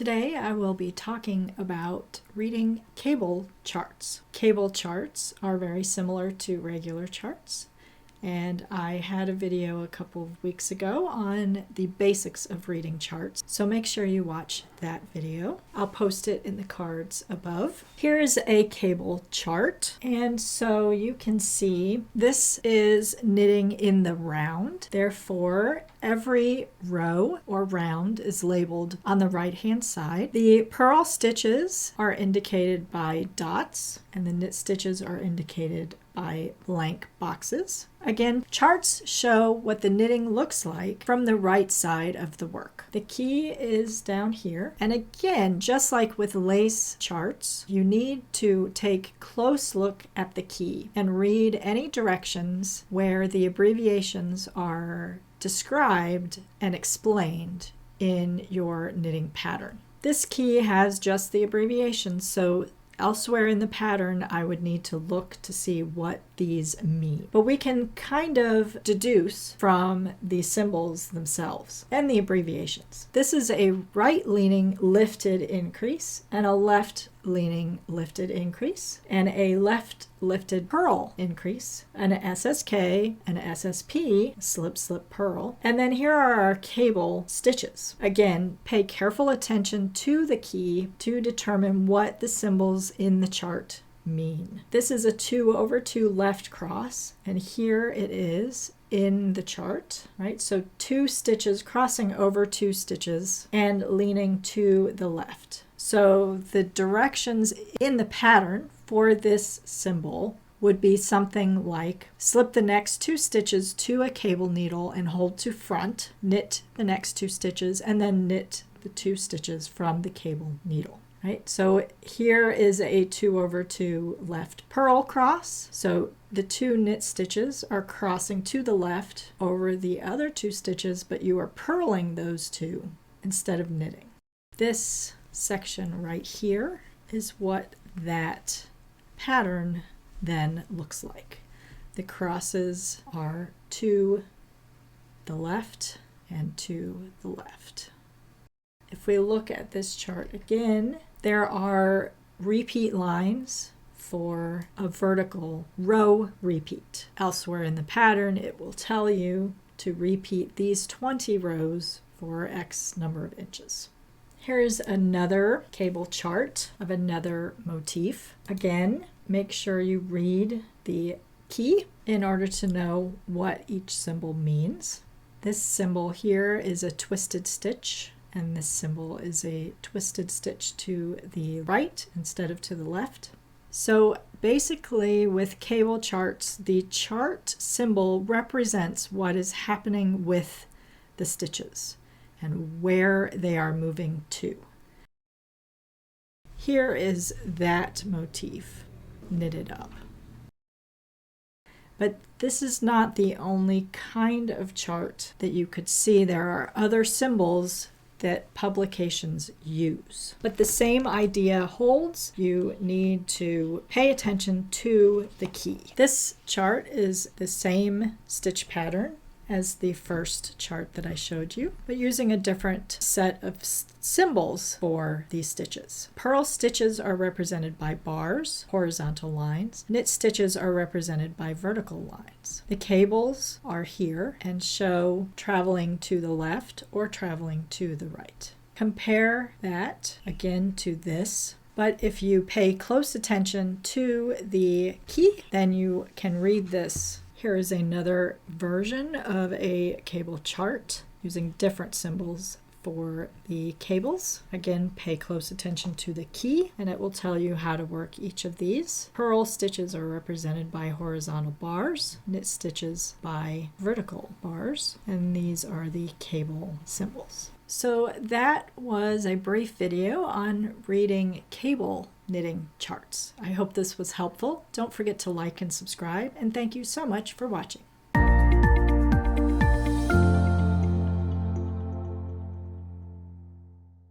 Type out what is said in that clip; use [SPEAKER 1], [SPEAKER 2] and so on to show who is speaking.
[SPEAKER 1] Today I will be talking about reading cable charts. Cable charts are very similar to regular charts, and I had a video a couple of weeks ago on the basics of reading charts, so make sure you watch that video. I'll post it in the cards above. Here is a cable chart, and so you can see this is knitting in the round. Therefore, every row or round is labeled on the right hand side. The purl stitches are indicated by dots, and the knit stitches are indicated by blank boxes. Again, charts show what the knitting looks like from the right side of the work. The key is down here. And again, just like with lace charts, you need to take a close look at the key and read any directions where the abbreviations are described and explained in your knitting pattern. This key has just the abbreviations, so elsewhere in the pattern, I would need to look to see what these mean. But we can kind of deduce from the symbols themselves and the abbreviations. This is a right-leaning lifted increase and a left-leaning lifted increase and a left lifted purl increase, an SSK, an SSP, slip, slip, purl. And then here are our cable stitches. Again, pay careful attention to the key to determine what the symbols in the chart mean. This is a 2/2 left cross, and here it is in the chart, right? So 2 stitches crossing over 2 stitches and leaning to the left. So the directions in the pattern for this symbol would be something like slip the next 2 stitches to a cable needle and hold to front, knit the next 2 stitches, and then knit the 2 stitches from the cable needle. Right, so here is a 2/2 left purl cross. So the 2 knit stitches are crossing to the left over the other 2 stitches, but you are purling those 2 instead of knitting. This section right here is what that pattern then looks like. The crosses are to the left and to the left. If we look at this chart again, there are repeat lines for a vertical row repeat. Elsewhere in the pattern, it will tell you to repeat these 20 rows for X number of inches. Here's another cable chart of another motif. Again, make sure you read the key in order to know what each symbol means. This symbol here is a twisted stitch, and this symbol is a twisted stitch to the right instead of to the left. So basically with cable charts, the chart symbol represents what is happening with the stitches and where they are moving to. Here is that motif knitted up. But this is not the only kind of chart that you could see. There are other symbols that publications use. But the same idea holds. You need to pay attention to the key. This chart is the same stitch pattern as the first chart that I showed you, but using a different set of symbols for these stitches. Purl stitches are represented by bars, horizontal lines. Knit stitches are represented by vertical lines. The cables are here and show traveling to the left or traveling to the right. Compare that again to this. But if you pay close attention to the key, then you can read this. Here is another version of a cable chart using different symbols for the cables. Again, pay close attention to the key and it will tell you how to work each of these. Purl stitches are represented by horizontal bars, knit stitches by vertical bars, and these are the cable symbols. So that was a brief video on reading cable knitting charts. I hope this was helpful. Don't forget to like and subscribe, and thank you so much for watching.